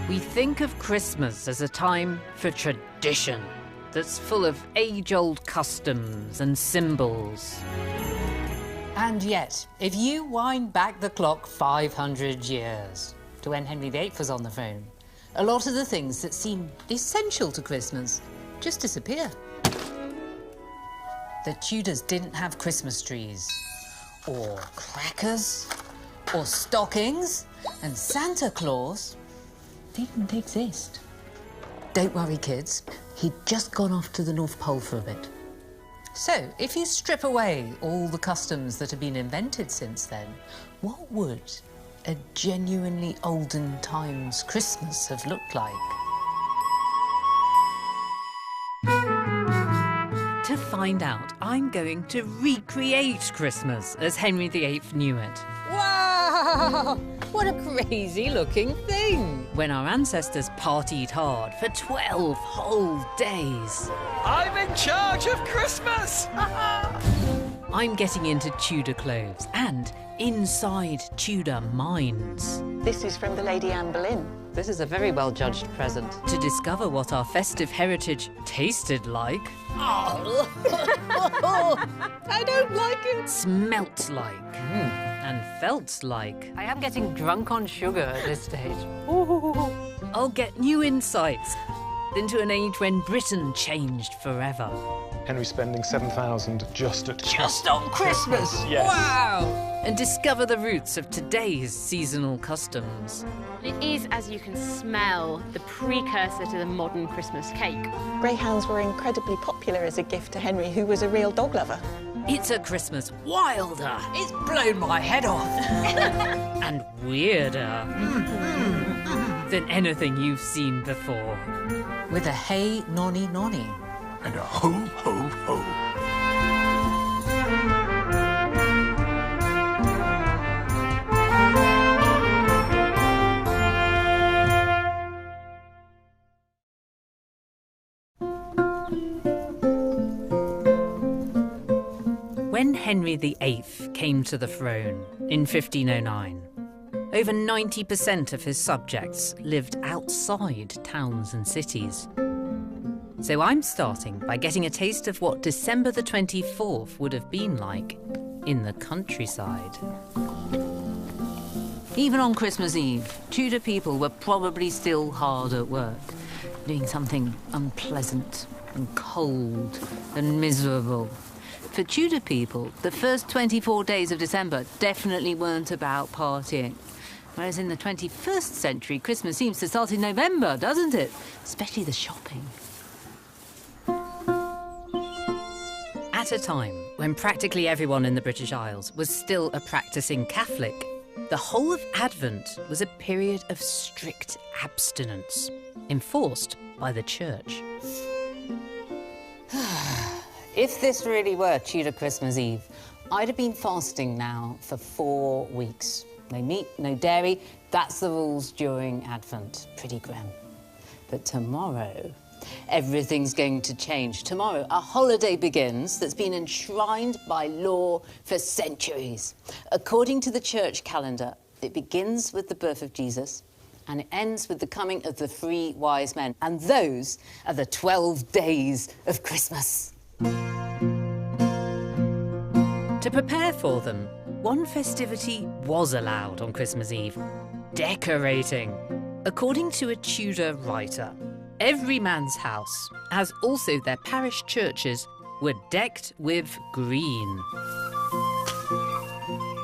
We think of Christmas as a time for tradition that's full of age-old customs and symbols. And yet, if you wind back the clock 500 years to when Henry VIII was on the throne, a lot of the things that seem essential to Christmas just disappear. The Tudors didn't have Christmas trees, or crackers, or stockings, and Santa Claus didn't exist. Don't worry, kids. He'd just gone off to the North Pole for a bit. So, if you strip away all the customs that have been invented since then, what would a genuinely olden times Christmas have looked like? To find out, I'm going to recreate Christmas as Henry VIII knew it. Wow! What a crazy-looking thing! When our ancestors partied hard for 12 whole days. I'm in charge of Christmas! I'm getting into Tudor clothes and inside Tudor minds. This is from the Lady Anne Boleyn. This is a very well-judged present. To discover what our festive heritage tasted like. Oh! I don't like it. Smelt like. And felt like. I am getting drunk on sugar at this stage. I'll get new insights into an age when Britain changed forever. Henry spending 7,000 just on Christmas! Yes. Wow! And discover the roots of today's seasonal customs. It is, as you can smell, the precursor to the modern Christmas cake. Greyhounds were incredibly popular as a gift to Henry, who was a real dog lover. It's a Christmas wilder It's blown my head off. and weirder than anything you've seen before. With a hey nonny nonny. And a ho, ho, ho. When Henry VIII came to the throne in 1509, over 90% of his subjects lived outside towns and cities. So I'm starting by getting a taste of what December the 24th would have been like in the countryside. Even on Christmas Eve, Tudor people were probably still hard at work, doing something unpleasant and cold and miserable. For Tudor people, the first 24 days of December definitely weren't about partying. Whereas in the 21st century, Christmas seems to start in November, doesn't it? Especially the shopping. At a time when practically everyone in the British Isles was still a practicing Catholic, the whole of Advent was a period of strict abstinence, enforced by the Church. If this really were Tudor Christmas Eve, I'd have been fasting now for 4 weeks. No meat, no dairy. That's the rules during Advent. Pretty grim. But tomorrow, everything's going to change. Tomorrow, a holiday begins that's been enshrined by law for centuries. According to the church calendar, it begins with the birth of Jesus and it ends with the coming of the 3 wise men. And those are the 12 days of Christmas. To prepare for them, one festivity was allowed on Christmas Eve: decorating. According to a Tudor writer, every man's house, as also their parish churches, were decked with green.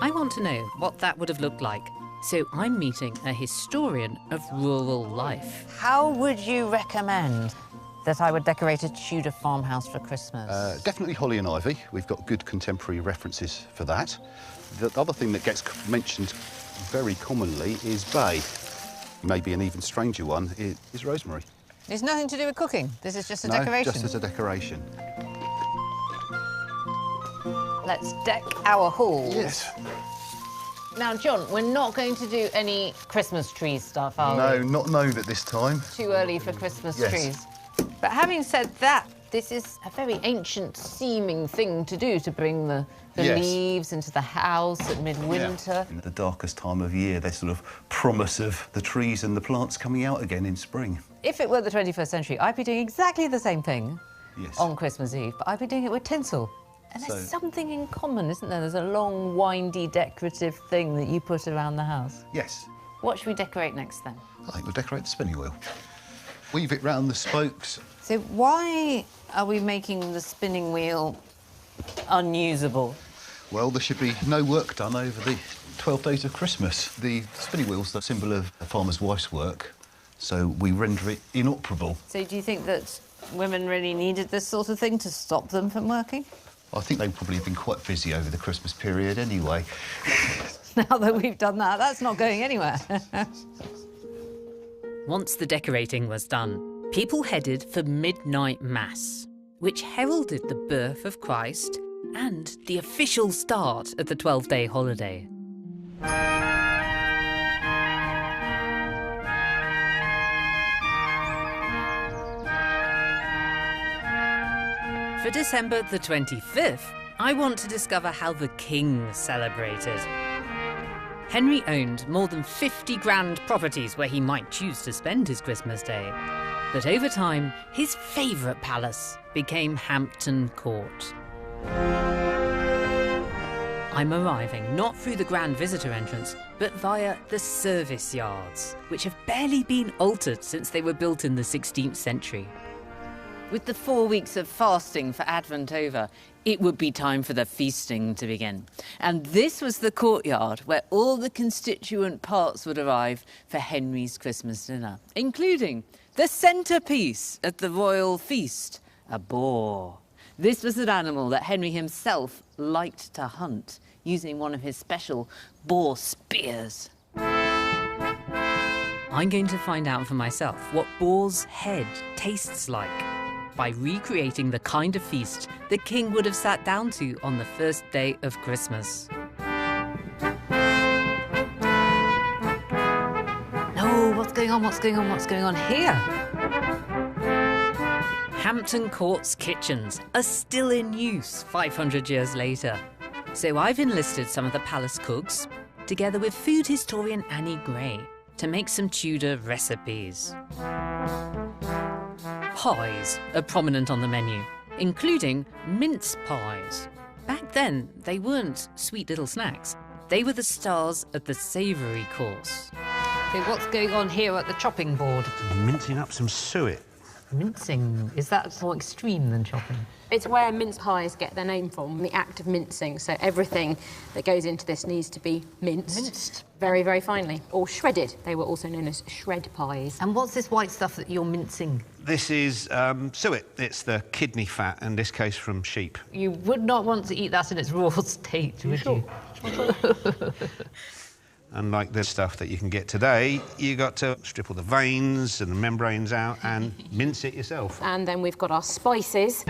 I want to know what that would have looked like, so I'm meeting a historian of rural life. How would you recommend that I would decorate a Tudor farmhouse for Christmas? Definitely holly and ivy. We've got good contemporary references for that. The other thing that gets mentioned very commonly is bay. Maybe an even stranger one is rosemary. It's nothing to do with cooking. This is just a decoration. Just as a decoration. Let's deck our hall. Yes. Now, John, we're not going to do any Christmas tree stuff, are No, we? not known at this time. Too early for Christmas Yes. trees. But having said that, this is a very ancient-seeming thing to do, to bring the the Yes. leaves into the house at midwinter. In the darkest time of year, there's sort of promise of the trees and the plants coming out again in spring. If it were the 21st century, I'd be doing exactly the same thing Yes. on Christmas Eve, but I'd be doing it with tinsel. And there's So- something in common, isn't there? There's a long, windy, decorative thing that you put around the house. Yes. What should we decorate next, then? I think we'll decorate the spinning wheel. Weave it round the spokes. So why are we making the spinning wheel unusable? Well, there should be no work done over the 12 days of Christmas. The spinning wheel's the symbol of a farmer's wife's work, so we render it inoperable. So do you think that women really needed this sort of thing to stop them from working? I think they've probably been quite busy over the Christmas period anyway. Now that we've done that, that's not going anywhere. Once the decorating was done, people headed for midnight mass, which heralded the birth of Christ and the official start of the 12-day holiday. For December the 25th, I want to discover how the king celebrated. Henry owned more than 50 grand properties where he might choose to spend his Christmas day. But over time, his favourite palace became Hampton Court. I'm arriving not through the grand visitor entrance, but via the service yards, which have barely been altered since they were built in the 16th century. With the 4 weeks of fasting for Advent over, it would be time for the feasting to begin. And this was the courtyard where all the constituent parts would arrive for Henry's Christmas dinner, including the centrepiece at the royal feast, a boar. This was an animal that Henry himself liked to hunt, using one of his special boar spears. I'm going to find out for myself what boar's head tastes like by recreating the kind of feast the king would have sat down to on the first day of Christmas. No, what's going on? What's going on? What's going on here? Hampton Court's kitchens are still in use 500 years later. So I've enlisted some of the palace cooks, together with food historian Annie Gray, to make some Tudor recipes. Pies are prominent on the menu, including mince pies. Back then, they weren't sweet little snacks. They were the stars of the savoury course. Okay, what's going on here at the chopping board? Mincing up some suet. Mincing, is that more extreme than chopping? It's where mince pies get their name from, the act of mincing. So everything that goes into this needs to be minced. Very, very finely. Or shredded. They were also known as shred pies. And what's this white stuff that you're mincing? This is suet. It's the kidney fat, in this case from sheep. You would not want to eat that in its raw state, would you? Unlike the stuff that you can get today, you got to strip all the veins and the membranes out and mince it yourself. And then we've got our spices.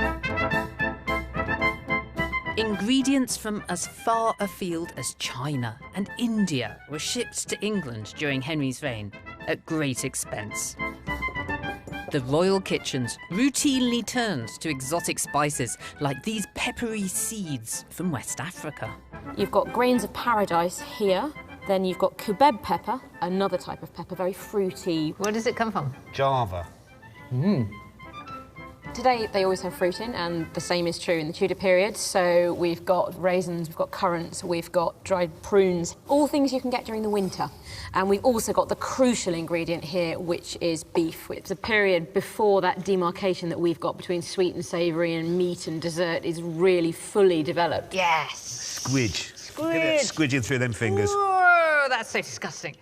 Ingredients from as far afield as China and India were shipped to England during Henry's reign at great expense. The royal kitchens routinely turned to exotic spices like these peppery seeds from West Africa. You've got grains of paradise here. Then you've got kubeb pepper, another type of pepper, very fruity. Where does it come from? Java. Today, they always have fruit in, and the same is true in the Tudor period. So we've got raisins, we've got currants, we've got dried prunes, all things you can get during the winter. And we've also got the crucial ingredient here, which is beef. It's a period before that demarcation that we've got between sweet and savoury and meat and dessert is really fully developed. Yes! Squidge. Look at it squidging through them fingers. Whoa, that's so disgusting.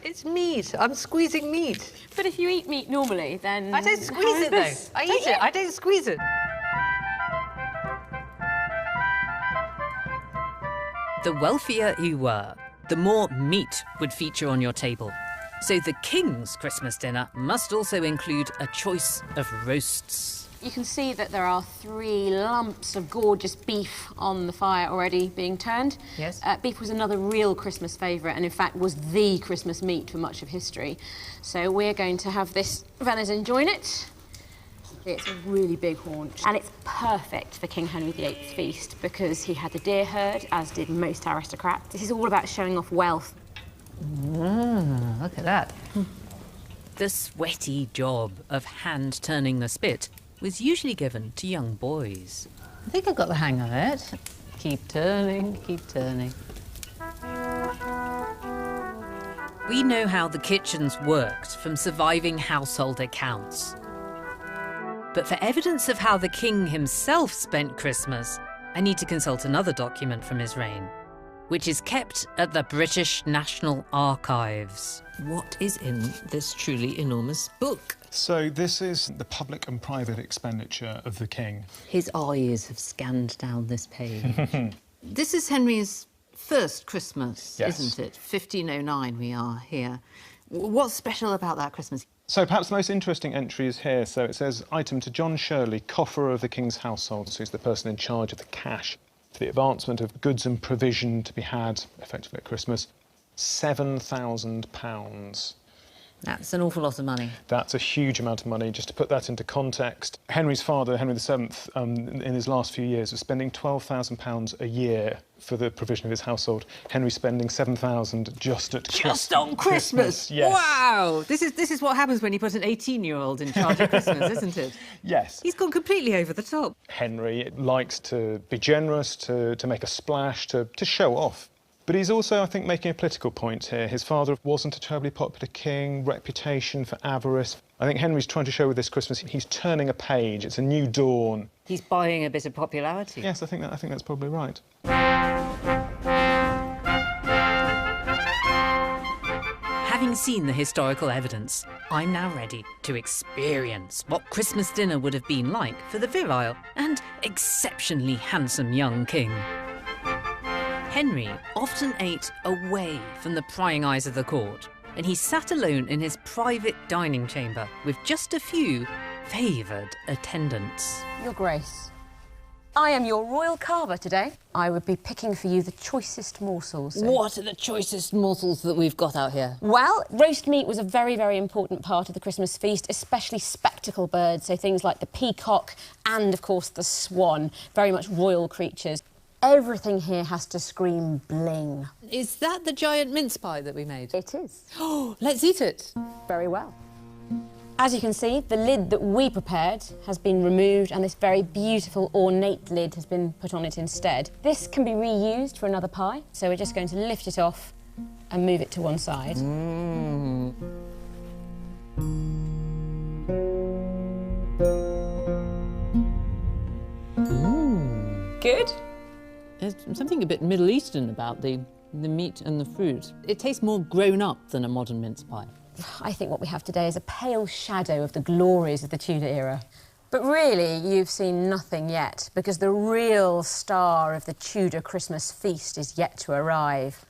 It's meat. I'm squeezing meat. But if you eat meat normally, then... I don't squeeze it, though. I eat it. I don't squeeze it. The wealthier you were, the more meat would feature on your table. So the king's Christmas dinner must also include a choice of roasts. You can see that there are 3 lumps of gorgeous beef on the fire already being turned. Yes. Beef was another real Christmas favourite and, in fact, was the Christmas meat for much of history. So we're going to have this venison join it. It's a really big haunch, and it's perfect for King Henry VIII's feast because he had a deer herd, as did most aristocrats. This is all about showing off wealth. Look at that. The sweaty job of hand-turning the spit was usually given to young boys. I think I've got the hang of it. Keep turning, keep turning. We know how the kitchens worked from surviving household accounts. But for evidence of how the king himself spent Christmas, I need to consult another document from his reign, which is kept at the British National Archives. What is in this truly enormous book? So this is the public and private expenditure of the king. His eyes have scanned down this page. This is Henry's first Christmas, Yes. isn't it? 1509 we are here. What's special about that Christmas? So perhaps the most interesting entry is here. So it says, item to John Shirley, cofferer of the king's household. So he's the person in charge of the cash for the advancement of goods and provision to be had, effectively at Christmas, £7,000. That's an awful lot of money. That's a huge amount of money. Just to put that into context, Henry's father, Henry VII, in his last few years, was spending £12,000 a year for the provision of his household. Henry spending £7,000 just at On Christmas? Yes. Wow! This is what happens when you put an 18-year-old in charge of Christmas, isn't it? Yes. He's gone completely over the top. Henry likes to be generous, to make a splash, to show off. But he's also, I think, making a political point here. His father wasn't a terribly popular king, reputation for avarice. I think Henry's trying to show with this Christmas he's turning a page. It's a new dawn. He's buying a bit of popularity. Yes, I think that's probably right. Having seen the historical evidence, I'm now ready to experience what Christmas dinner would have been like for the virile and exceptionally handsome young king. Henry often ate away from the prying eyes of the court, and he sat alone in his private dining chamber with just a few favoured attendants. Your Grace, I am your royal carver today. I would be picking for you the choicest morsels. What are the choicest morsels that we've got out here? Well, roast meat was a very, very important part of the Christmas feast, especially spectacle birds, so things like the peacock and, of course, the swan, very much royal creatures. Everything here has to scream bling. Is that the giant mince pie that we made? It is. Oh, let's eat it. Very well. As you can see, the lid that we prepared has been removed and this very beautiful ornate lid has been put on it instead. This can be reused for another pie, so we're just going to lift it off and move it to one side. Good? There's something a bit Middle Eastern about the meat and the fruit. It tastes more grown up than a modern mince pie. I think what we have today is a pale shadow of the glories of the Tudor era. But really, you've seen nothing yet, because the real star of the Tudor Christmas feast is yet to arrive.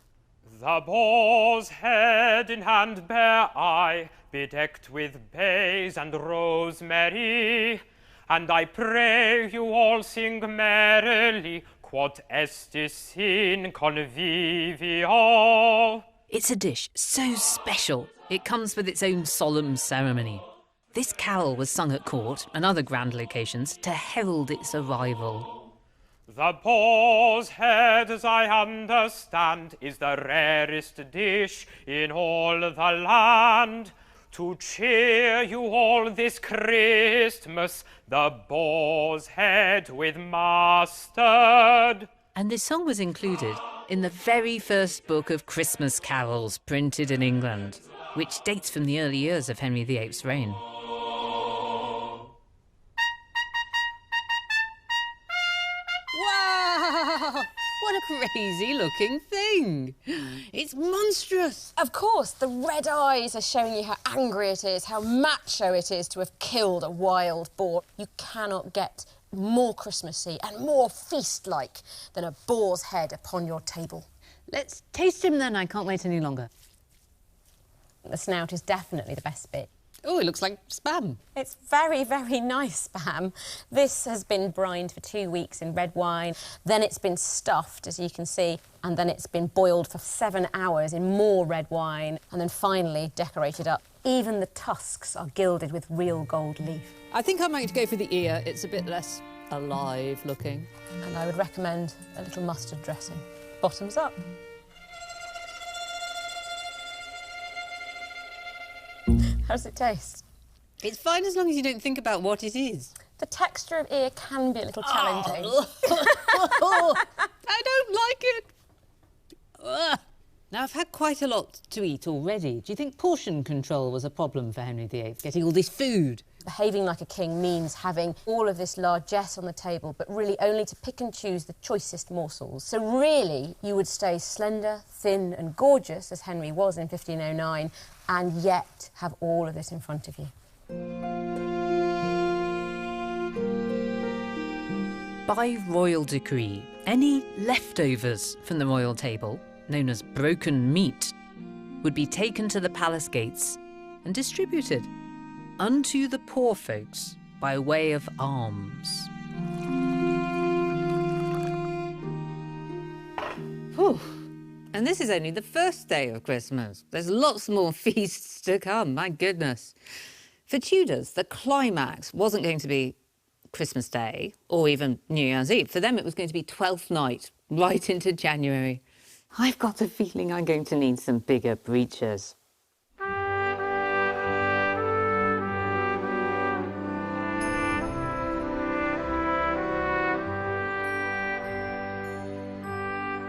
The boar's head in hand bear I, bedecked with bays and rosemary, and I pray you all sing merrily, quod estis in convivio. It's a dish so special, it comes with its own solemn ceremony. This carol was sung at court and other grand locations to herald its arrival. The boar's head, as I understand, is the rarest dish in all the land. To cheer you all this Christmas, the boar's head with mustard. And this song was included in the very first book of Christmas carols printed in England, which dates from the early years of Henry VIII's reign. Wow! What a crazy-looking thing! It's monstrous! Of course, the red eyes are showing you how angry it is, how macho it is to have killed a wild boar. You cannot get more Christmassy and more feast-like than a boar's head upon your table. Let's taste him then, I can't wait any longer. The snout is definitely the best bit. Oh, it looks like spam. It's very, very nice spam. This has been brined for 2 weeks in red wine. Then it's been stuffed, as you can see, and then it's been boiled for 7 hours in more red wine, and then finally decorated up. Even the tusks are gilded with real gold leaf. I think I might go for the ear. It's a bit less alive looking. And I would recommend a little mustard dressing. Bottoms up. How does it taste? It's fine as long as you don't think about what it is. The texture of ear can be a little challenging. I don't like it. Ugh. Now, I've had quite a lot to eat already. Do you think portion control was a problem for Henry VIII, getting all this food? Behaving like a king means having all of this largesse on the table, but really only to pick and choose the choicest morsels. So really, you would stay slender, thin and gorgeous, as Henry was in 1509, and yet have all of this in front of you. By royal decree, any leftovers from the royal table, known as broken meat, would be taken to the palace gates and distributed unto the poor folks by way of alms. Whew. And this is only the first day of Christmas. There's lots more feasts to come, my goodness. For Tudors, the climax wasn't going to be Christmas Day or even New Year's Eve. For them, it was going to be Twelfth Night, right into January. I've got a feeling I'm going to need some bigger breeches.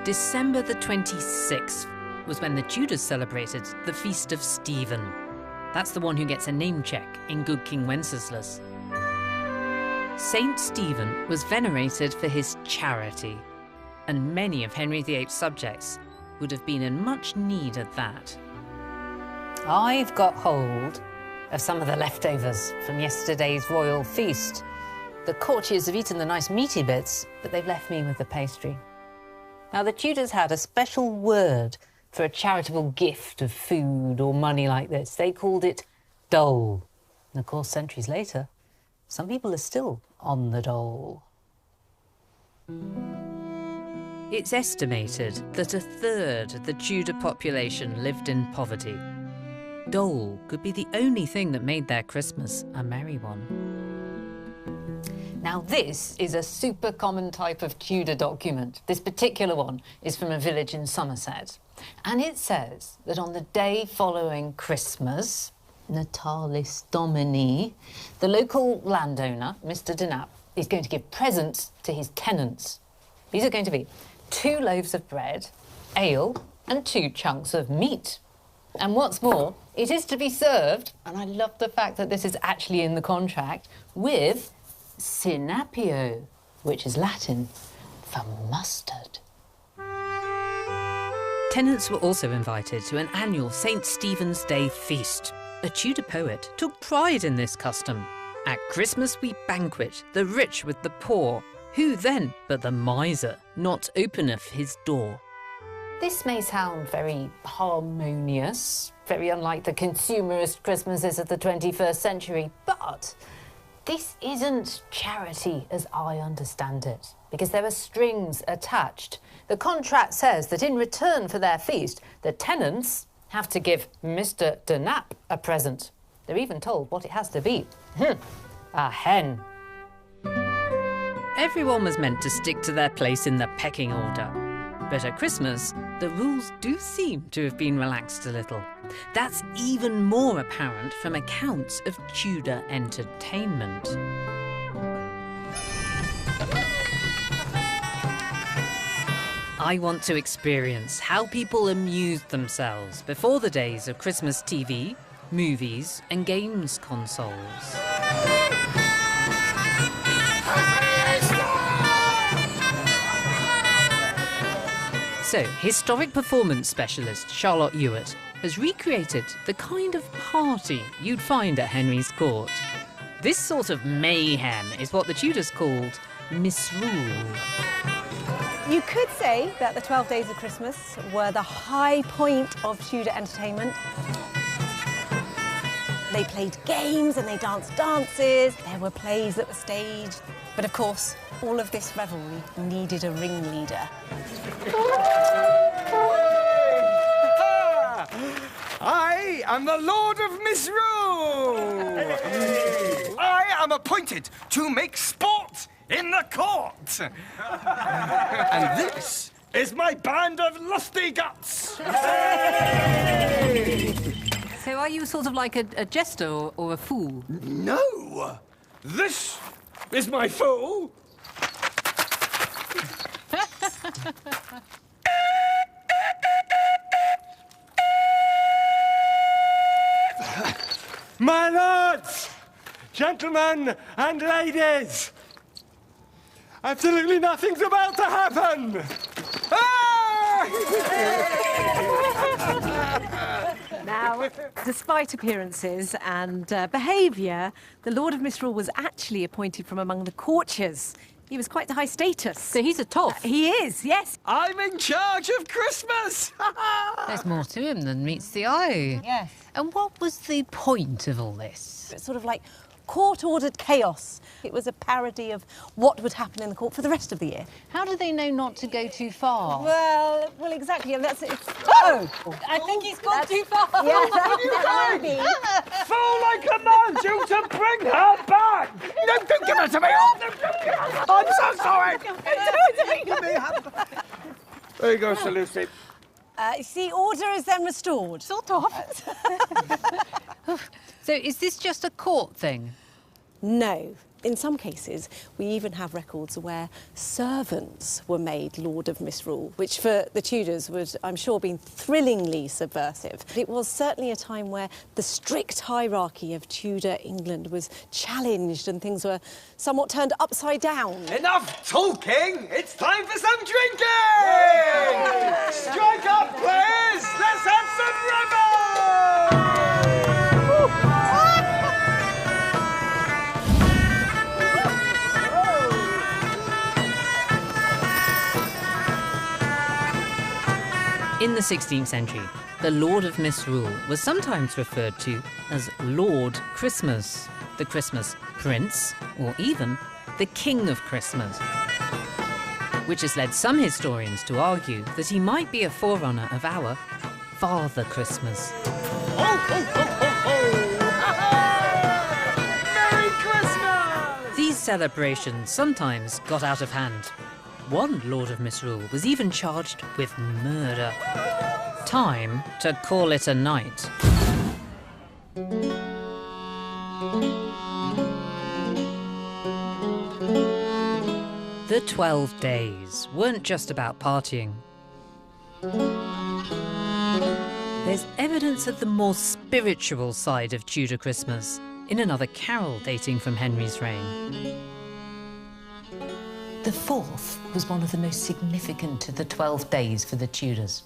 December the 26th was when the Tudors celebrated the Feast of Stephen. That's the one who gets a name check in Good King Wenceslas. Saint Stephen was venerated for his charity, and many of Henry VIII's subjects would have been in much need of that. I've got hold of some of the leftovers from yesterday's royal feast. The courtiers have eaten the nice meaty bits, but they've left me with the pastry. Now, the Tudors had a special word for a charitable gift of food or money like this. They called it dole. And of course, centuries later, some people are still on the dole. It's estimated that 1/3 of the Tudor population lived in poverty. Dole could be the only thing that made their Christmas a merry one. Now, this is a super common type of Tudor document. This particular one is from a village in Somerset. And it says that on the day following Christmas, Natalis Domini, the local landowner, Mr. Denap, is going to give presents to his tenants. These are going to be 2 loaves of bread, ale, and 2 chunks of meat. And what's more, it is to be served, and I love the fact that this is actually in the contract, with Sinapio, which is Latin for mustard. Tenants were also invited to an annual St. Stephen's Day feast. A Tudor poet took pride in this custom. At Christmas we banquet the rich with the poor. Who then but the miser not openeth his door? This may sound very harmonious, very unlike the consumerist Christmases of the 21st century, but this isn't charity as I understand it, because there are strings attached. The contract says that in return for their feast, the tenants have to give Mr. Denap a present. They're even told what it has to be. A hen. Everyone was meant to stick to their place in the pecking order. But at Christmas, the rules do seem to have been relaxed a little. That's even more apparent from accounts of Tudor entertainment. I want to experience how people amused themselves before the days of Christmas TV, movies, and games consoles. So, historic performance specialist Charlotte Ewart has recreated the kind of party you'd find at Henry's court. This sort of mayhem is what the Tudors called misrule. You could say that the 12 days of Christmas were the high point of Tudor entertainment. They played games and they danced dances. There were plays that were staged. But of course, all of this revelry needed a ringleader. I am the Lord of Misrule! I am appointed to make sport in the court! And this is my band of lusty guts! So are you sort of like a jester or a fool? No! This is my fool! My lords, gentlemen and ladies, absolutely nothing's about to happen! Now, despite appearances and behaviour, the Lord of Misrule was actually appointed from among the courtiers. He was quite high status. So he's a toff. He is, yes. I'm in charge of Christmas! There's more to him than meets the eye. Yes. And what was the point of all this? It's sort of like court-ordered chaos. It was a parody of what would happen in the court for the rest of the year. How do they know not to go too far? Well, exactly, and that's it. Oh! I think he's gone too far. Yes, that might be. Fool, I command you to bring her back! No, don't give her to me! Oh, no, don't give her. I'm so sorry! There you go, Sir Lucy. You see, order is then restored. Sort of. So is this just a court thing? No. In some cases, we even have records where servants were made Lord of Misrule, which for the Tudors would, I'm sure, been thrillingly subversive. It was certainly a time where the strict hierarchy of Tudor England was challenged and things were somewhat turned upside down. Enough talking! It's time for some drinking! Strike up, players! Let's have some revel! In the 16th century, the Lord of Misrule was sometimes referred to as Lord Christmas, the Christmas Prince, or even the King of Christmas, which has led some historians to argue that he might be a forerunner of our Father Christmas. Ho, ho, ho, ho, ho! Merry Christmas! These celebrations sometimes got out of hand. One Lord of Misrule was even charged with murder. Time to call it a night. The 12 days weren't just about partying. There's evidence of the more spiritual side of Tudor Christmas in another carol dating from Henry's reign. The 4th was one of the most significant of the 12 days for the Tudors.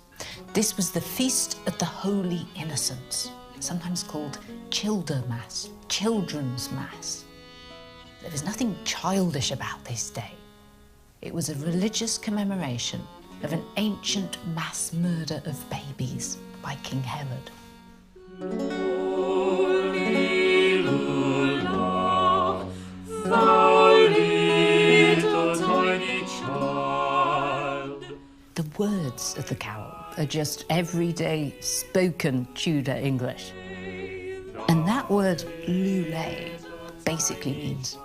This was the Feast of the Holy Innocents, sometimes called Childermas, Children's Mass. There was nothing childish about this day. It was a religious commemoration of an ancient mass murder of babies by King Herod. The words of the carol are just everyday spoken Tudor English. And that word lule basically means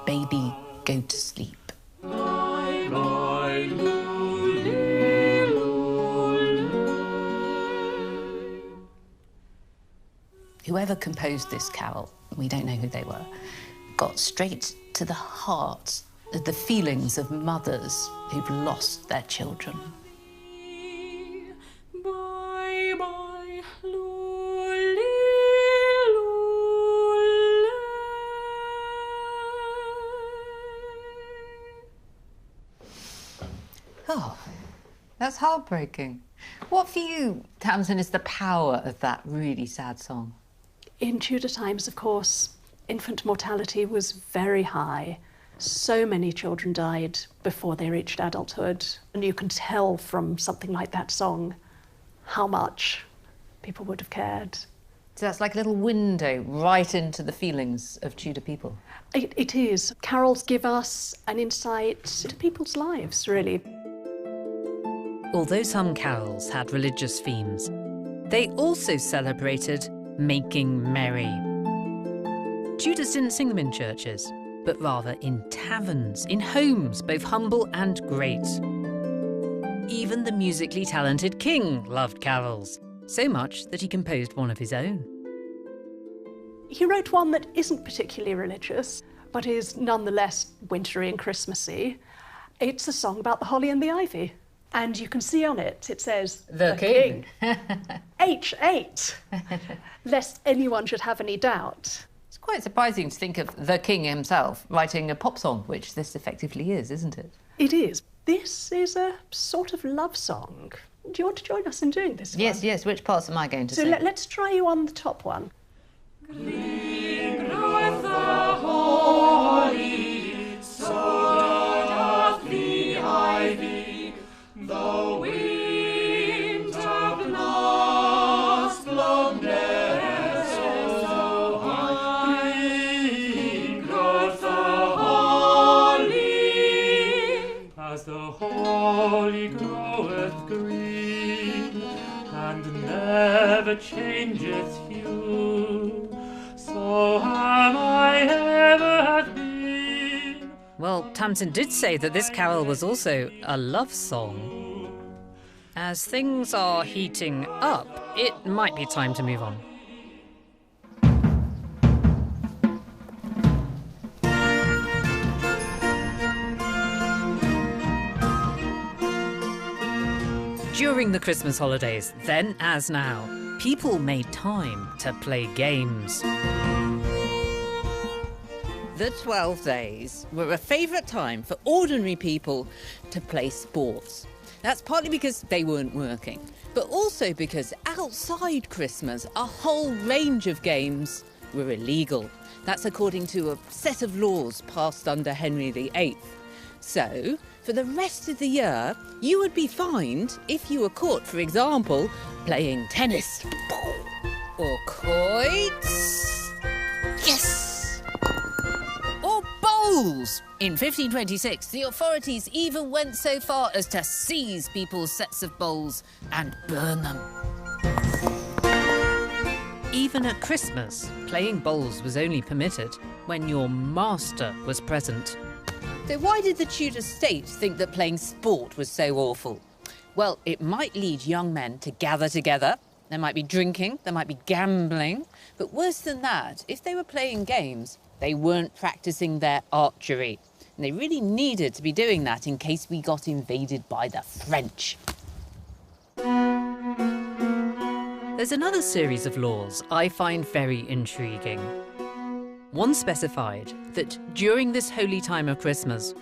baby, go to sleep. Whoever composed this carol, we don't know who they were, got straight to the heart of the feelings of mothers who've lost their children. Oh, that's heartbreaking. What for you, Tamsin, is the power of that really sad song? In Tudor times, of course, infant mortality was very high. So many children died before they reached adulthood. And you can tell from something like that song how much people would have cared So that's like a little window right into the feelings of Tudor people. It is. Carols give us an insight to people's lives, really. Although some carols had religious themes, they also celebrated making merry. Tudors didn't sing them in churches, but rather in taverns, in homes, both humble and great. Even the musically talented king loved carols, so much that he composed one of his own. He wrote one that isn't particularly religious, but is nonetheless wintry and Christmassy. It's a song about the holly and the ivy. And you can see on it, it says, The King. H8, lest anyone should have any doubt. It's quite surprising to think of the king himself writing a pop song, which this effectively is, isn't it? It is. This is a sort of love song. Do you want to join us in doing this one? Yes. Which parts am I going to So sing? let's try you on the top one. Green groweth the holly, so doth the ivy, the winter blasts blow never so high. Green groweth the holly, as the holly groweth green, and never changeth hue, so am I ever have been. Well, Tamsin did say that this carol was also a love song. As things are heating up, it might be time to move on. During the Christmas holidays, then as now, people made time to play games. The 12 days were a favourite time for ordinary people to play sports. That's partly because they weren't working, but also because outside Christmas, a whole range of games were illegal. That's according to a set of laws passed under Henry VIII. So, for the rest of the year, you would be fined if you were caught, for example, playing tennis or quoits. Yes! Or bowls. In 1526, the authorities even went so far as to seize people's sets of bowls and burn them. Even at Christmas, playing bowls was only permitted when your master was present. So why did the Tudor state think that playing sport was so awful? Well, it might lead young men to gather together. There might be drinking, there might be gambling. But worse than that, if they were playing games, they weren't practicing their archery. And they really needed to be doing that in case we got invaded by the French. There's another series of laws I find very intriguing. One specified that during this holy time of Christmas,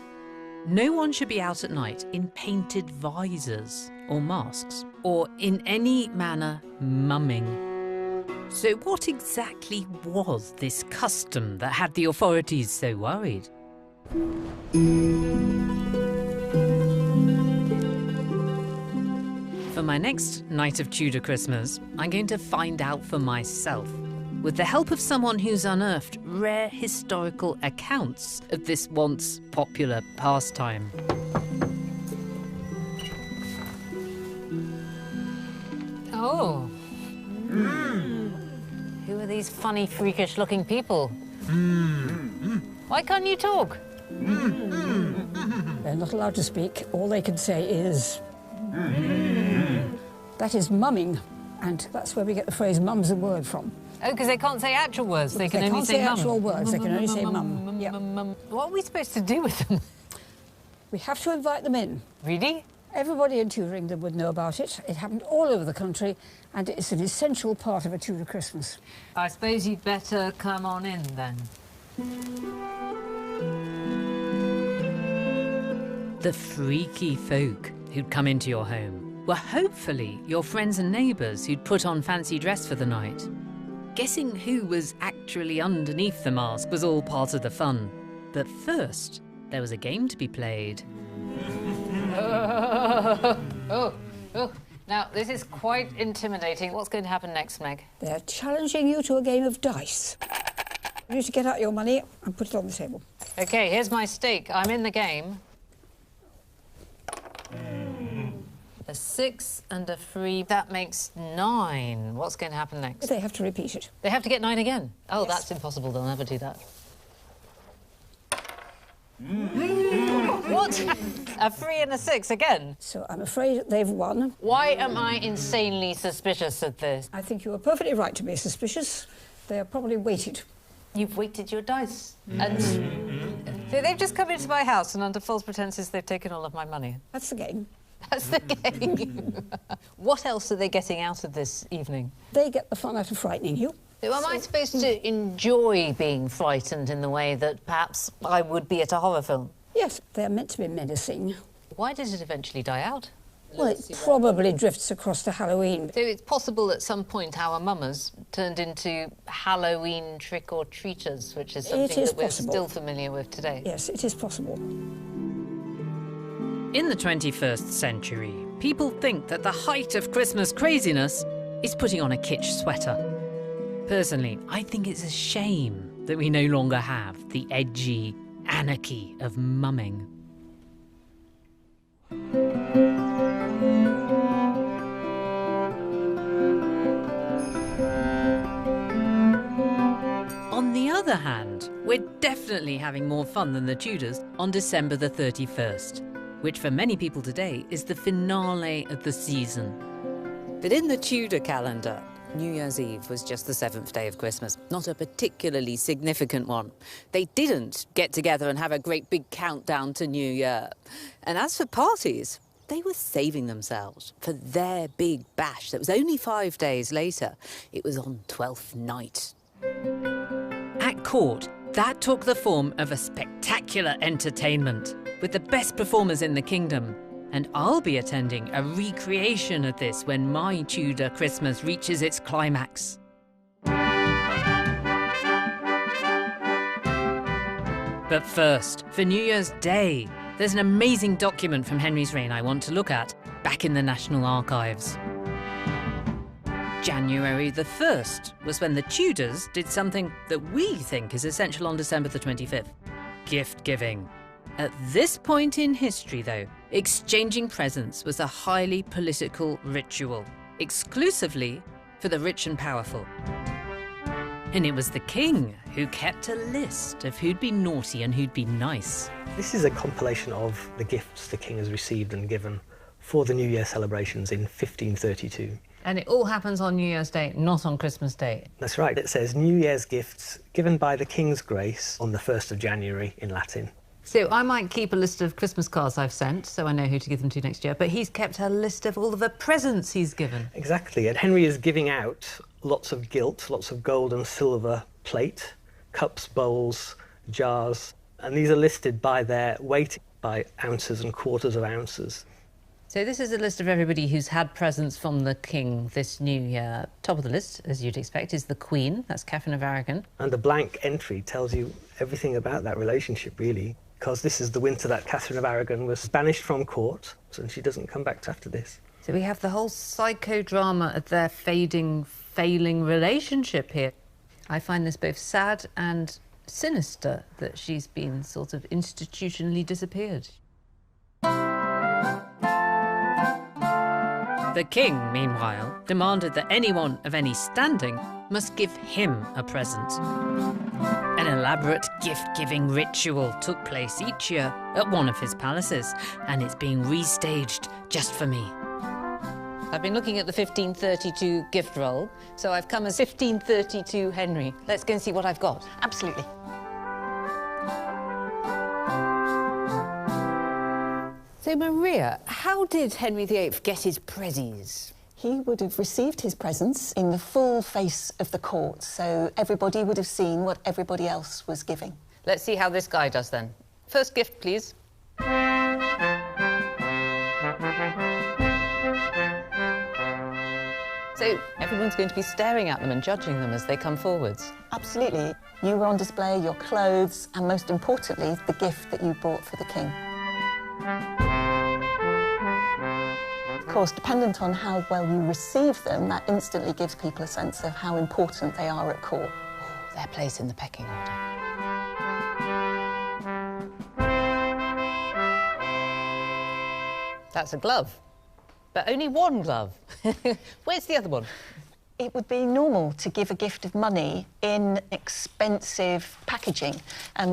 no one should be out at night in painted visors or masks, or in any manner mumming. So what exactly was this custom that had the authorities so worried? For my next Night of Tudor Christmas, I'm going to find out for myself, with the help of someone who's unearthed rare historical accounts of this once popular pastime. Oh. Who are these funny, freakish-looking people? Why can't you talk? They're not allowed to speak. All they can say is... That is mumming, and that's where we get the phrase mum's a word from. Oh, because they can't say actual words. They can only say mum. Actual words. They can only say mum. Yeah. What are we supposed to do with them? We have to invite them in. Really? Everybody in Tudor England would know about it. It happened all over the country, and it's an essential part of a Tudor Christmas. I suppose you'd better come on in, then. The freaky folk who'd come into your home were hopefully your friends and neighbours who'd put on fancy dress for the night. Guessing who was actually underneath the mask was all part of the fun. But first, there was a game to be played. Now, this is quite intimidating. What's going to happen next, Meg? They're challenging you to a game of dice. You need to get out your money and put it on the table. OK, here's my stake. I'm in the game. A 6 and a 3. That makes 9. What's going to happen next? They have to repeat it. They have to get 9 again? Oh, Yes. That's impossible. They'll never do that. What? A 3 and a 6 again? So I'm afraid they've won. Why am I insanely suspicious of this? I think you are perfectly right to be suspicious. They are probably weighted. You've weighted your dice. And they've just come into my house and under false pretenses they've taken all of my money. That's the game. That's the game. What else are they getting out of this evening? They get the fun out of frightening you. So am I supposed to enjoy being frightened in the way that perhaps I would be at a horror film? Yes, they're meant to be menacing. Why does it eventually die out? Well, it probably drifts across to Halloween. So it's possible at some point our mummers turned into Halloween trick-or-treaters, which is something that we're still familiar with today. Yes, it is possible. In the 21st century, people think that the height of Christmas craziness is putting on a kitsch sweater. Personally, I think it's a shame that we no longer have the edgy anarchy of mumming. On the other hand, we're definitely having more fun than the Tudors on December the 31st, which for many people today is the finale of the season. But in the Tudor calendar, New Year's Eve was just the 7th day of Christmas, not a particularly significant one. They didn't get together and have a great big countdown to New Year. And as for parties, they were saving themselves for their big bash that was only 5 days later. It was on Twelfth Night. At court, that took the form of a spectacular entertainment with the best performers in the kingdom. And I'll be attending a recreation of this when my Tudor Christmas reaches its climax. But first, for New Year's Day, there's an amazing document from Henry's reign I want to look at, back in the National Archives. January the 1st was when the Tudors did something that we think is essential on December the 25th, gift giving. At this point in history, though, exchanging presents was a highly political ritual, exclusively for the rich and powerful. And it was the king who kept a list of who'd be naughty and who'd be nice. This is a compilation of the gifts the king has received and given for the New Year celebrations in 1532. And it all happens on New Year's Day, not on Christmas Day. That's right. It says New Year's gifts given by the King's grace on the 1st of January in Latin. So I might keep a list of Christmas cards I've sent, so I know who to give them to next year, but he's kept a list of all of the presents he's given. Exactly, and Henry is giving out lots of gilt, lots of gold and silver plate, cups, bowls, jars, and these are listed by their weight, by ounces and quarters of ounces. So this is a list of everybody who's had presents from the king this new year. Top of the list, as you'd expect, is the Queen. That's Catherine of Aragon. And the blank entry tells you everything about that relationship, really, because this is the winter that Catherine of Aragon was banished from court, and she doesn't come back after this. So we have the whole psychodrama of their failing relationship here. I find this both sad and sinister that she's been sort of institutionally disappeared. The king, meanwhile, demanded that anyone of any standing must give him a present. An elaborate gift-giving ritual took place each year at one of his palaces, and it's being restaged just for me. I've been looking at the 1532 gift roll, so I've come as 1532 Henry. Let's go and see what I've got. Absolutely. So, Maria, how did Henry VIII get his prezzies? He would have received his presents in the full face of the court, so everybody would have seen what everybody else was giving. Let's see how this guy does then. First gift, please. So everyone's going to be staring at them and judging them as they come forwards? Absolutely. You were on display, your clothes, and most importantly, the gift that you brought for the king. course, dependent on how well you receive them, that instantly gives people a sense of how important they are at court. Their place in the pecking order. That's a glove, but only one glove. Where's the other one? It would be normal to give a gift of money in expensive packaging.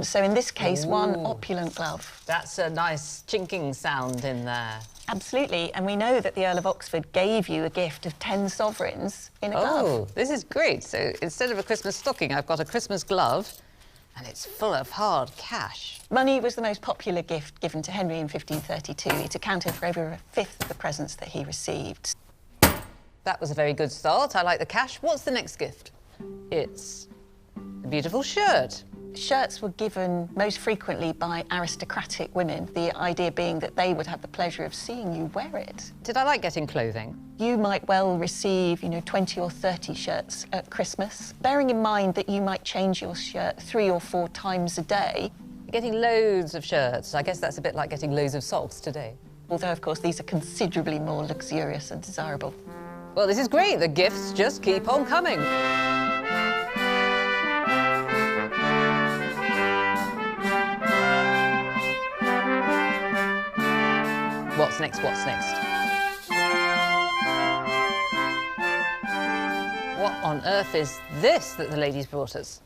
So in this case, one opulent glove. That's a nice chinking sound in there. Absolutely, and we know that the Earl of Oxford gave you a gift of 10 sovereigns in a glove. Oh, this is great. So instead of a Christmas stocking, I've got a Christmas glove, and it's full of hard cash. Money was the most popular gift given to Henry in 1532. It accounted for over a fifth of the presents that he received. That was a very good start. I like the cash. What's the next gift? It's a beautiful shirt. Shirts were given most frequently by aristocratic women, the idea being that they would have the pleasure of seeing you wear it. Did I like getting clothing? You might well receive, 20 or 30 shirts at Christmas, bearing in mind that you might change your shirt 3 or 4 times a day. Getting loads of shirts. I guess that's a bit like getting loads of socks today. Although, of course, these are considerably more luxurious and desirable. Well, this is great. The gifts just keep on coming. What's next? What's next? What on earth is this that the ladies brought us?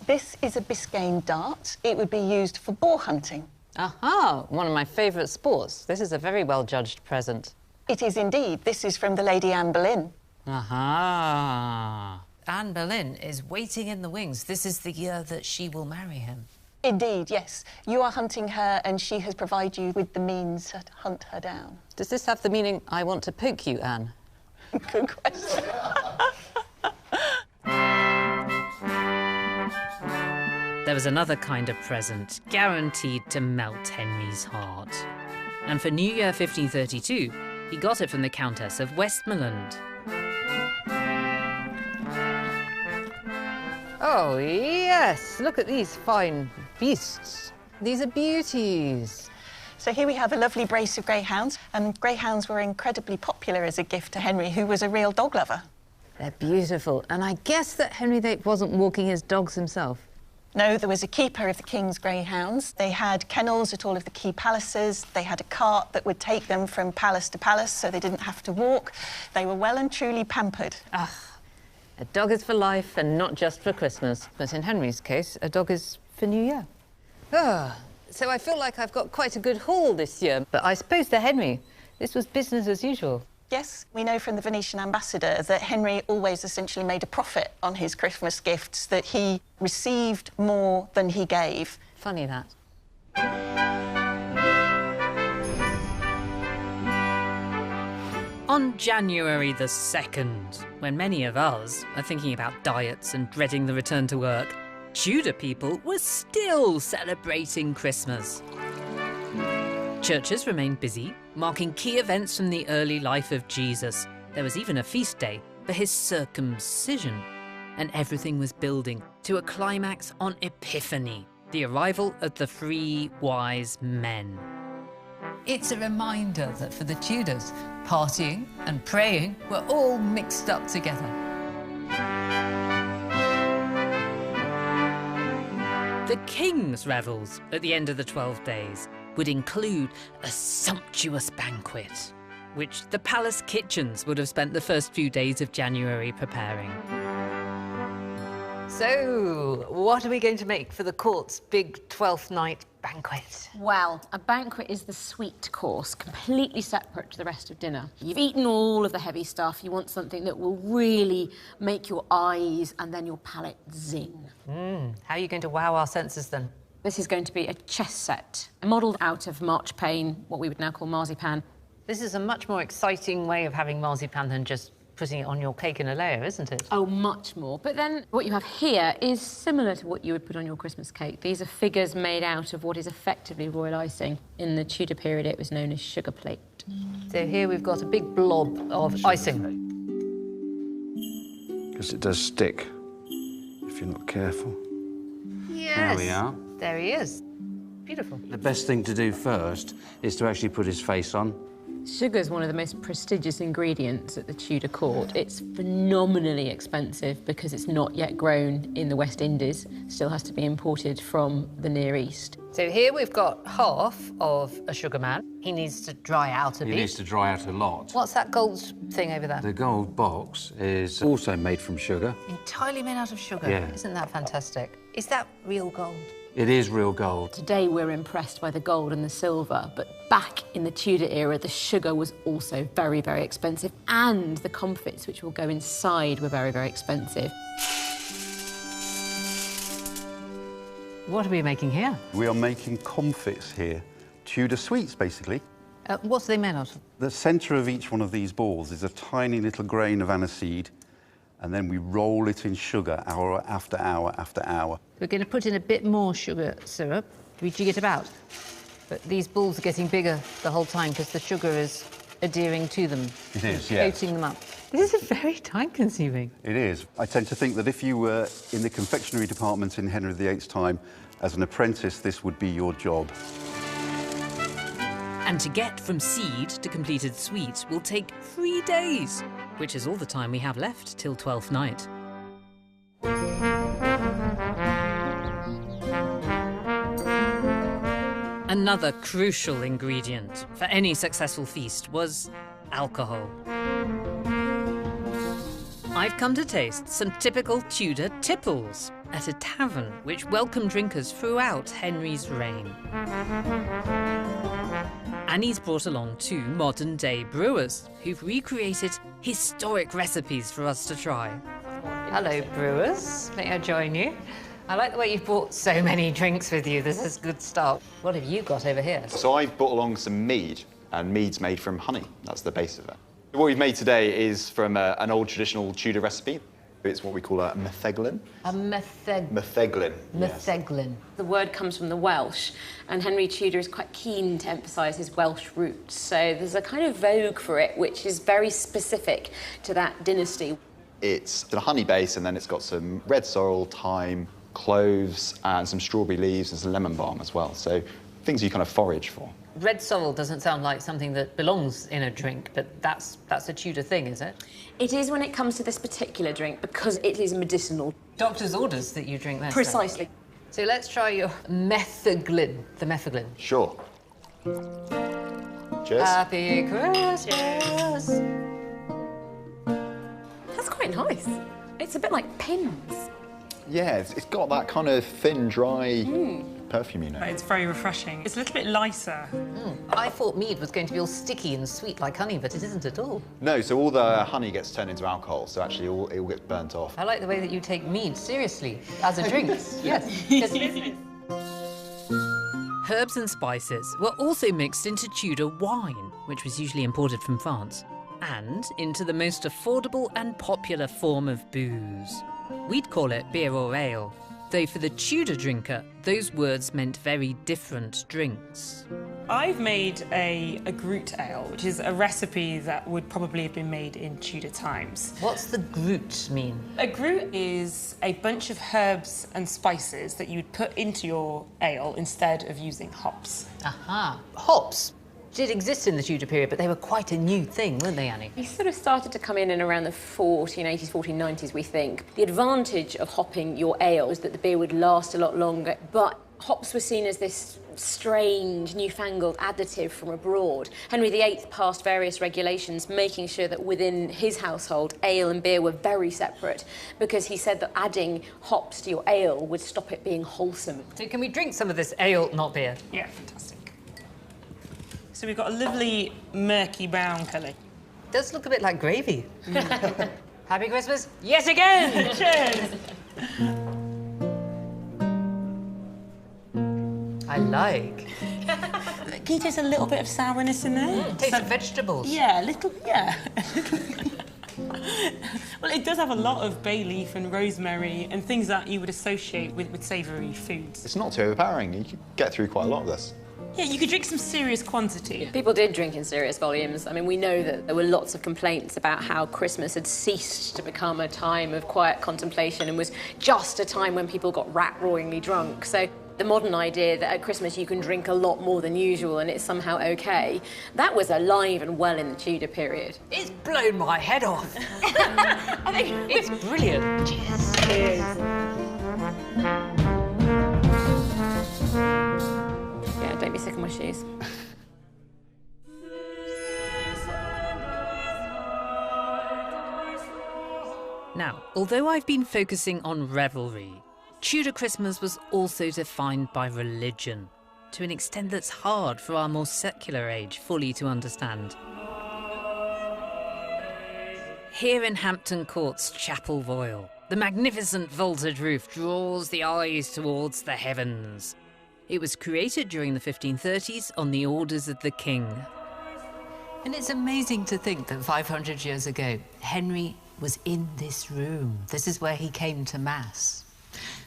This is a Biscayne dart. It would be used for boar hunting. Aha! One of my favourite sports. This is a very well-judged present. It is indeed. This is from the Lady Anne Boleyn. Aha! Anne Boleyn is waiting in the wings. This is the year that she will marry him. Indeed, yes. You are hunting her and she has provided you with the means to hunt her down. Does this have the meaning, I want to poke you, Anne? Good question. There was another kind of present guaranteed to melt Henry's heart. And for New Year 1532, he got it from the Countess of Westmoreland. Oh, yes! Look at these fine beasts. These are beauties. So here we have a lovely brace of greyhounds, and greyhounds were incredibly popular as a gift to Henry, who was a real dog lover. They're beautiful, and I guess that Henry VIII wasn't walking his dogs himself. No, there was a keeper of the king's greyhounds. They had kennels at all of the key palaces. They had a cart that would take them from palace to palace, so they didn't have to walk. They were well and truly pampered. Ah, a dog is for life and not just for Christmas. But in Henry's case, a dog is for New Year. Ah, so I feel like I've got quite a good haul this year. But I suppose to Henry, this was business as usual. Yes, we know from the Venetian ambassador that Henry always essentially made a profit on his Christmas gifts, that he received more than he gave. Funny that. On January the 2nd, when many of us are thinking about diets and dreading the return to work, Tudor people were still celebrating Christmas. Churches remained busy, marking key events from the early life of Jesus. There was even a feast day for his circumcision. And everything was building to a climax on Epiphany, the arrival of the 3 wise men. It's a reminder that for the Tudors, partying and praying were all mixed up together. The king's revels at the end of the 12 days would include a sumptuous banquet, which the palace kitchens would have spent the first few days of January preparing. So, what are we going to make for the court's big 12th night banquet? Well, a banquet is the sweet course, completely separate to the rest of dinner. You've eaten all of the heavy stuff. You want something that will really make your eyes and then your palate zing. How are you going to wow our senses then? This is going to be a chess set, modelled out of marchpane, what we would now call marzipan. This is a much more exciting way of having marzipan than just putting it on your cake in a layer, isn't it? Oh, much more. But then what you have here is similar to what you would put on your Christmas cake. These are figures made out of what is effectively royal icing. In the Tudor period, it was known as sugar plate. So here we've got a big blob of icing. Because it does stick if you're not careful. Yes. There we are. There he is. Beautiful. The best thing to do first is to actually put his face on. Sugar is one of the most prestigious ingredients at the Tudor court. It's phenomenally expensive because it's not yet grown in the West Indies. Still has to be imported from the Near East. So here we've got half of a sugar man. He needs to dry out a bit. It needs to dry out a lot. What's that gold thing over there? The gold box is also made from sugar. Entirely made out of sugar. Yeah. Isn't that fantastic? Is that real gold? It is real gold. Today we're impressed by the gold and the silver, but back in the Tudor era, the sugar was also very, very expensive, and the comfits which will go inside were very, very expensive. What are we making here? We are making comfits here. Tudor sweets, basically. What's they made out of? The centre of each one of these balls is a tiny little grain of aniseed, and then we roll it in sugar hour after hour after hour. We're going to put in a bit more sugar syrup. Do we jig it about? But these balls are getting bigger the whole time because the sugar is adhering to them. It is, yeah. Coating them up. This is very time-consuming. It is. I tend to think that if you were in the confectionery department in Henry VIII's time, as an apprentice, this would be your job. And to get from seed to completed sweet will take 3 days, which is all the time we have left till 12th night. Another crucial ingredient for any successful feast was alcohol. I've come to taste some typical Tudor tipples at a tavern which welcomed drinkers throughout Henry's reign. Annie's brought along 2 modern-day brewers who've recreated historic recipes for us to try. Hello, brewers. May I join you? I like the way you've brought so many drinks with you. This is good stuff. What have you got over here? So I've brought along some mead, and mead's made from honey. That's the base of it. What we've made today is from an old traditional Tudor recipe. It's what we call a metheglin. A metheglin. Metheglin. Metheglin. The word comes from the Welsh, and Henry Tudor is quite keen to emphasise his Welsh roots. So there's a kind of vogue for it, which is very specific to that dynasty. It's a honey base, and then it's got some red sorrel, thyme, cloves, and some strawberry leaves, and some lemon balm as well. So things you kind of forage for. Red sorrel doesn't sound like something that belongs in a drink, but that's a Tudor thing, is it? It is when it comes to this particular drink, because it is medicinal. Doctor's orders that you drink that. Precisely. So let's try your metheglin, the metheglin. Sure. Cheers. Happy Christmas. That's quite nice. It's a bit like pins. Yeah, it's got that kind of thin, dry perfume, you know. It's very refreshing. It's a little bit lighter. I thought mead was going to be all sticky and sweet like honey, but it isn't at all. No, so all the honey gets turned into alcohol, so actually it all gets burnt off. I like the way that you take mead seriously as a drink. Yes. Herbs and spices were also mixed into Tudor wine, which was usually imported from France, and into the most affordable and popular form of booze. We'd call it beer or ale, though for the Tudor drinker, those words meant very different drinks. I've made a Groot ale, which is a recipe that would probably have been made in Tudor times. What's the Groot mean? A Groot is a bunch of herbs and spices that you'd put into your ale instead of using hops. Aha. Hops did exist in the Tudor period, but they were quite a new thing, weren't they, Annie? They sort of started to come in around the 1480s, 1490s, we think. The advantage of hopping your ale is that the beer would last a lot longer, but hops were seen as this strange, newfangled additive from abroad. Henry VIII passed various regulations making sure that within his household, ale and beer were very separate, because he said that adding hops to your ale would stop it being wholesome. So can we drink some of this ale, not beer? Yeah, fantastic. So we've got a lovely murky brown colour. Does look a bit like gravy. Happy Christmas yet again! Cheers! I like. There's a little bit of sourness in there. Taste of vegetables. Yeah, a little, yeah. Well, it does have a lot of bay leaf and rosemary and things that you would associate with savoury foods. It's not too overpowering. You can get through quite a lot of this. Yeah, you could drink some serious quantity. People did drink in serious volumes. I mean, we know that there were lots of complaints about how Christmas had ceased to become a time of quiet contemplation and was just a time when people got rat-roaringly drunk. So The modern idea that at Christmas you can drink a lot more than usual and it's somehow okay, that was alive and well in the Tudor period. It's blown my head off. I think it's brilliant. Cheers. Yeah, don't be sick of my shoes. Now, although I've been focusing on revelry, Tudor Christmas was also defined by religion, to an extent that's hard for our more secular age fully to understand. Here in Hampton Court's Chapel Royal, the magnificent vaulted roof draws the eyes towards the heavens. It was created during the 1530s on the orders of the king. And it's amazing to think that 500 years ago, Henry was in this room. This is where he came to Mass.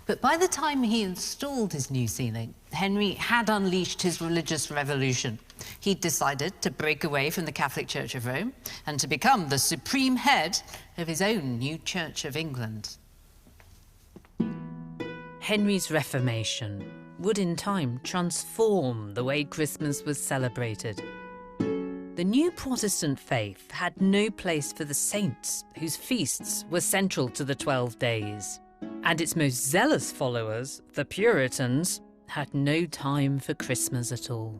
But by the time he installed his new ceiling, Henry had unleashed his religious revolution. He'd decided to break away from the Catholic Church of Rome and to become the supreme head of his own new Church of England. Henry's Reformation would in time transform the way Christmas was celebrated. The new Protestant faith had no place for the saints, whose feasts were central to the 12 days. And its most zealous followers, the Puritans, had no time for Christmas at all.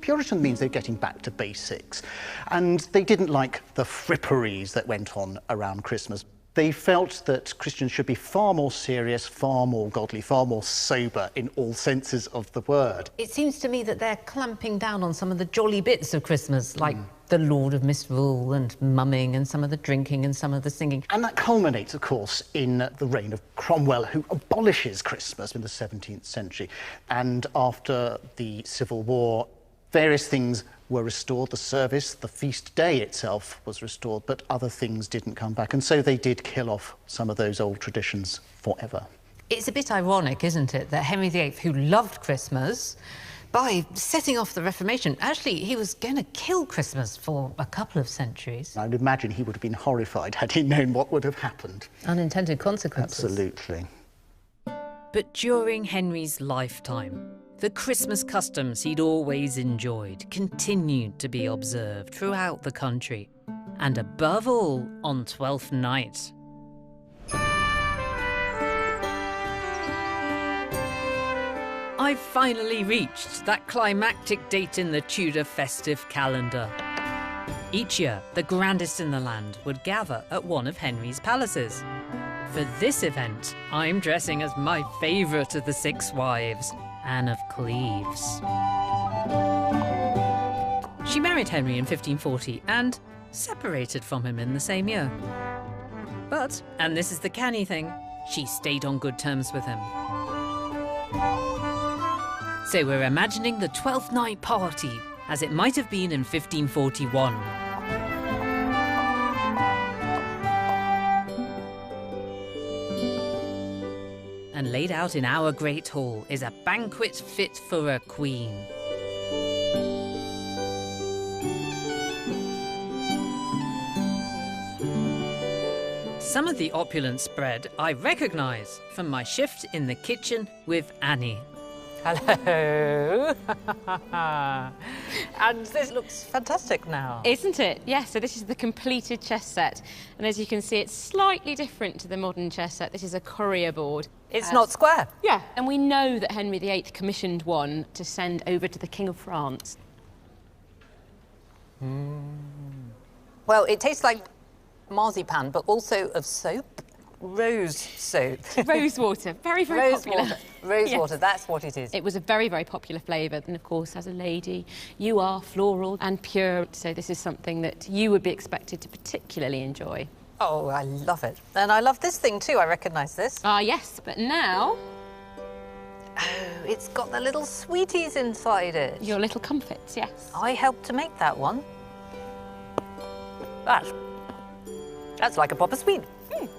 Puritan means they're getting back to basics, and they didn't like the fripperies that went on around Christmas. They felt that Christians should be far more serious, far more godly, far more sober in all senses of the word. It seems to me that they're clamping down on some of the jolly bits of Christmas, like the Lord of Misrule and mumming and some of the drinking and some of the singing. And that culminates, of course, in the reign of Cromwell, who abolishes Christmas in the 17th century. And after the Civil War, various things were restored. The service, the feast day itself was restored, but other things didn't come back. And so they did kill off some of those old traditions forever. It's a bit ironic, isn't it, that Henry VIII, who loved Christmas, by setting off the Reformation, actually, he was going to kill Christmas for a couple of centuries. I'd imagine he would have been horrified had he known what would have happened. Unintended consequences. Absolutely. But during Henry's lifetime, the Christmas customs he'd always enjoyed continued to be observed throughout the country, and above all, on Twelfth Night. I've finally reached that climactic date in the Tudor festive calendar. Each year, the grandest in the land would gather at one of Henry's palaces. For this event, I'm dressing as my favourite of the 6 wives, Anne of Cleves. She married Henry in 1540 and separated from him in the same year. But, and this is the canny thing, she stayed on good terms with him. So we're imagining the 12th night party as it might have been in 1541. And laid out in our great hall is a banquet fit for a queen. Some of the opulent spread I recognise from my shift in the kitchen with Annie. Hello. And this looks fantastic now. Isn't it? Yeah, so this is the completed chess set. And as you can see, it's slightly different to the modern chess set. This is a courier board. It's not square. Yeah, and we know that Henry VIII commissioned one to send over to the King of France. Well, it tastes like marzipan, but also of soap. Rose soap. Rose water, very, very popular. Rose Yes. water, that's what it is. It was a very, very popular flavour. And of course, as a lady, you are floral and pure. So this is something that you would be expected to particularly enjoy. Oh, I love it. And I love this thing too, I recognise this. Ah, yes, but now... Oh, it's got the little sweeties inside it. Your little comfits, yes. I helped to make that one. That's like a proper sweet.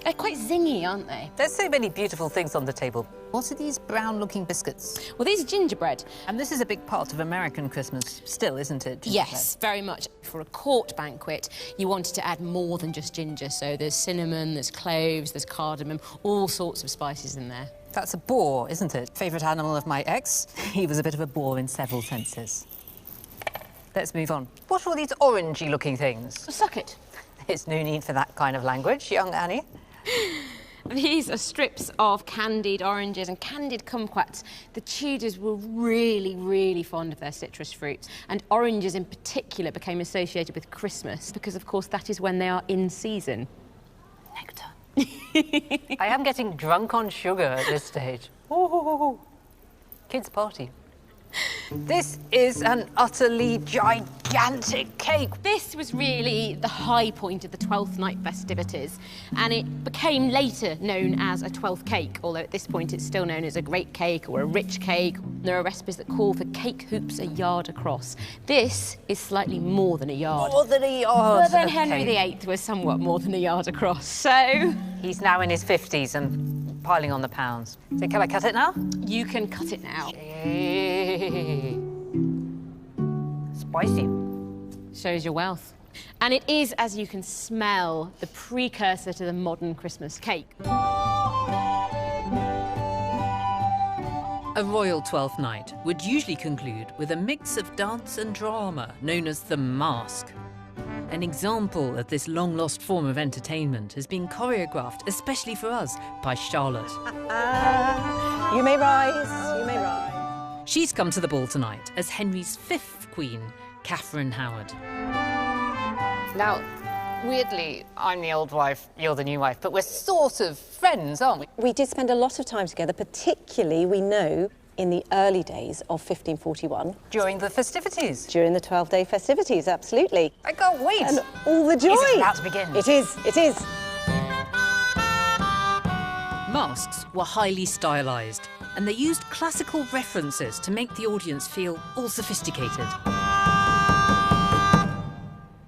They're quite zingy, aren't they? There's so many beautiful things on the table. What are these brown-looking biscuits? Well, these are gingerbread. And this is a big part of American Christmas still, isn't it? Yes, very much. For a court banquet, you wanted to add more than just ginger. So there's cinnamon, there's cloves, there's cardamom, all sorts of spices in there. That's a boar, isn't it? Favourite animal of my ex. He was a bit of a bore in several senses. Let's move on. What are all these orangey-looking things? Suck it. There's no need for that kind of language, young Annie. These are strips of candied oranges and candied kumquats. The Tudors were really, really fond of their citrus fruits, and oranges in particular became associated with Christmas because, of course, that is when they are in season. Nectar. I am getting drunk on sugar at this stage. Ooh. Kids' party. This is an utterly gigantic cake. This was really the high point of the 12th night festivities, and it became later known as a 12th cake, although at this point it's still known as a great cake or a rich cake. There are recipes that call for cake hoops a yard across. This is slightly more than a yard. More than a yard. Well, then Henry VIII was somewhat more than a yard across, so... He's now in his 50s and piling on the pounds. So can I cut it now? You can cut it now. Spicy. Shows your wealth. And it is, as you can smell, the precursor to the modern Christmas cake. A royal 12th night would usually conclude with a mix of dance and drama known as the Masque. An example of this long-lost form of entertainment has been choreographed, especially for us, by Charlotte. You may rise, you may rise. She's come to the ball tonight as Henry's 5th queen, Catherine Howard. Now, weirdly, I'm the old wife, you're the new wife, but we're sort of friends, aren't we? We did spend a lot of time together, particularly, we know, in the early days of 1541. During the festivities? During the 12-day festivities, absolutely. I can't wait. And all the joy. Is it about to begin? It is, it is. Masks were highly stylised, and they used classical references to make the audience feel all sophisticated.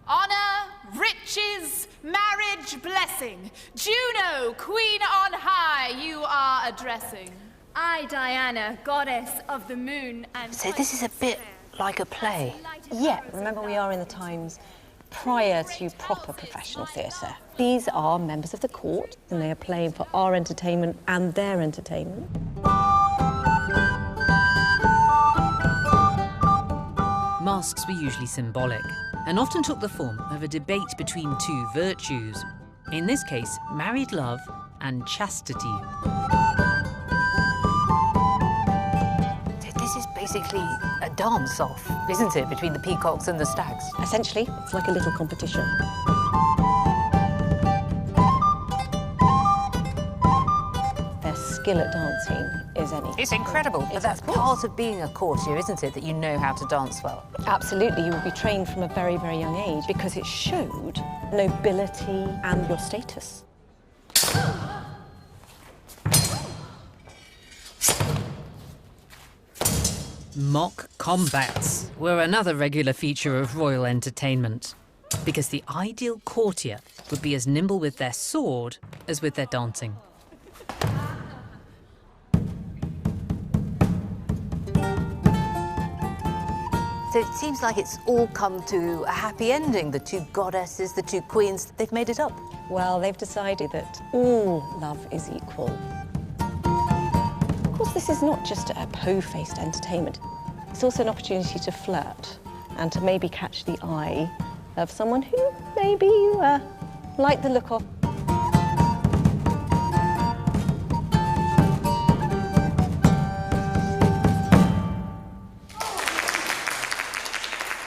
Honour, riches, marriage, blessing. Juno, queen on high, you are addressing. I, Diana, goddess of the moon and... So this is a bit like a play. Yeah, remember we are in the times prior to proper professional theatre. These are members of the court, and they are playing for our entertainment and their entertainment. Masks were usually symbolic, and often took the form of a debate between two virtues. In this case, married love and chastity. This is basically a dance-off, isn't it, between the peacocks and the stags? Essentially, it's like a little competition. Their skill at dancing is anything. It's incredible, but that's part of being a courtier, isn't it, that you know how to dance well? Absolutely, you would be trained from a very, very young age because it showed nobility and your status. Mock combats were another regular feature of royal entertainment, because the ideal courtier would be as nimble with their sword as with their dancing. So it seems like it's all come to a happy ending. The two goddesses, the two queens, they've made it up. Well, they've decided that all love is equal. Of course, this is not just a po-faced entertainment. It's also an opportunity to flirt and to maybe catch the eye of someone who maybe you like the look of.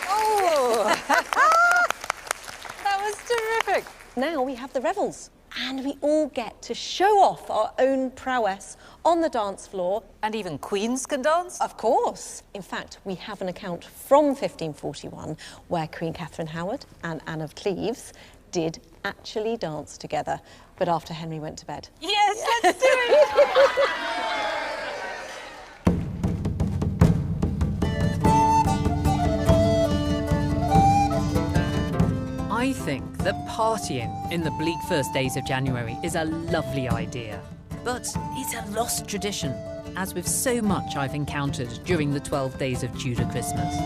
Oh! That was terrific. Now we have the revels. And we all get to show off our own prowess on the dance floor. And even queens can dance? Of course. In fact, we have an account from 1541 where Queen Catherine Howard and Anne of Cleves did actually dance together, but after Henry went to bed. Yes, let's do it! I think that partying in the bleak first days of January is a lovely idea. But it's a lost tradition, as with so much I've encountered during the 12 days of Tudor Christmas.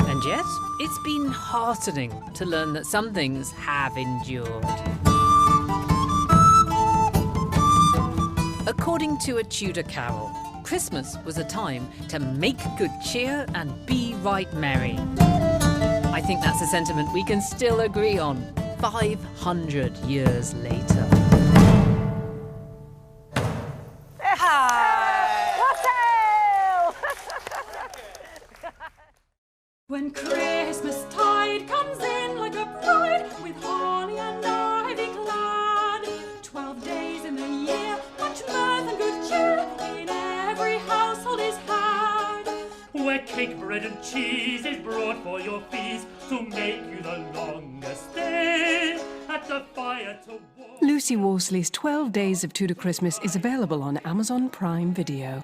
And yet, it's been heartening to learn that some things have endured. According to a Tudor carol, Christmas was a time to make good cheer and be right merry. I think that's a sentiment we can still agree on 500 years later. When Christmas tide comes in like a bride, with holly and ivy clad, 12 days in the year, much mirth and good cheer in every household is had. Where cake, bread and cheese is brought for your feast, to make you the longest stay at the fire to warm. Lucy Worsley's 12 Days of Tudor Christmas is available on Amazon Prime Video.